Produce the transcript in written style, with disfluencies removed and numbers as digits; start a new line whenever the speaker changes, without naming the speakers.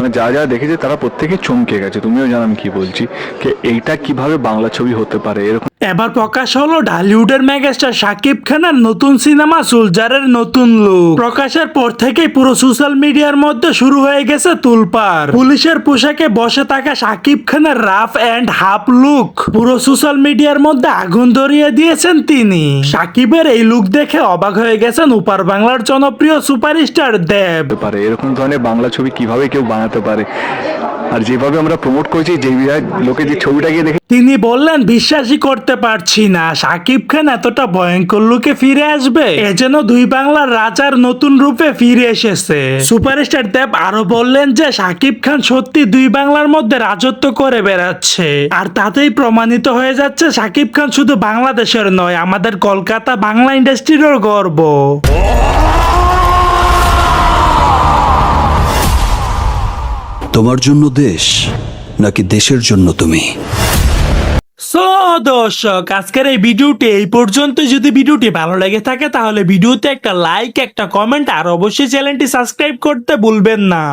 মানে যা যা দেখেছে তারা প্রত্যেকে চমকে গেছে। তুমিও জানো আমি কি বলছি, এইটা কিভাবে বাংলা ছবি হতে পারে এরকম।
এবার প্রকাশ হলো ঢালিউডের মেগাস্টার শাকিব খানের নতুন সিনেমা সোলজারের নতুন লুক। প্রকাশের পর থেকেই পুরো সোশ্যাল মিডিয়ার মধ্যে শুরু হয়ে গেছে তুলপাড়। পুলিশের পোশাকে বসে থাকা শাকিব খানের রাফ এন্ড হাফ লুক পুরো সোশ্যাল মিডিয়ার মধ্যে আগুন ধরিয়ে দিয়েছেন তিনি। শাকিবের এই লুক দেখে অবাক হয়ে গেছেন উপার বাংলার জনপ্রিয় সুপারস্টার দেব।
পারে এরকম ধরনের বাংলা ছবি কিভাবে কেউ বানাতে পারে, আর যেভাবে আমরা প্রমোট করেছি, যে লোকে যে ছবিটা গিয়ে দেখে
তিনি বললেন, বিশ্বাসই করতে পারছি না শাকিব খান এতটা ভয়ঙ্কর লুকে ফিরে আসবে। এ যেন দুই বাংলার রাজার নতুন রূপে ফিরে এসেছে। সুপারস্টার দেব আরো বললেন যে শাকিব খান সত্যি দুই বাংলার মধ্যে রাজত্ব করে বেড়াচ্ছে, আর তাতেই প্রমাণিত হয়ে যাচ্ছে শাকিব খান শুধু বাংলাদেশের নয়, আমাদের কলকাতা বাংলা ইন্ডাস্ট্রিরও গর্ব।
তোমার জন্য দেশ নাকি দেশের জন্য তুমি?
সো দর্শক, আজকের এই ভিডিওটি এই পর্যন্ত। যদি ভিডিওটি ভালো লেগে থাকে তাহলে ভিডিওতে একটা লাইক, একটা কমেন্ট আর অবশ্যই চ্যানেলটি সাবস্ক্রাইব করতে ভুলবেন না।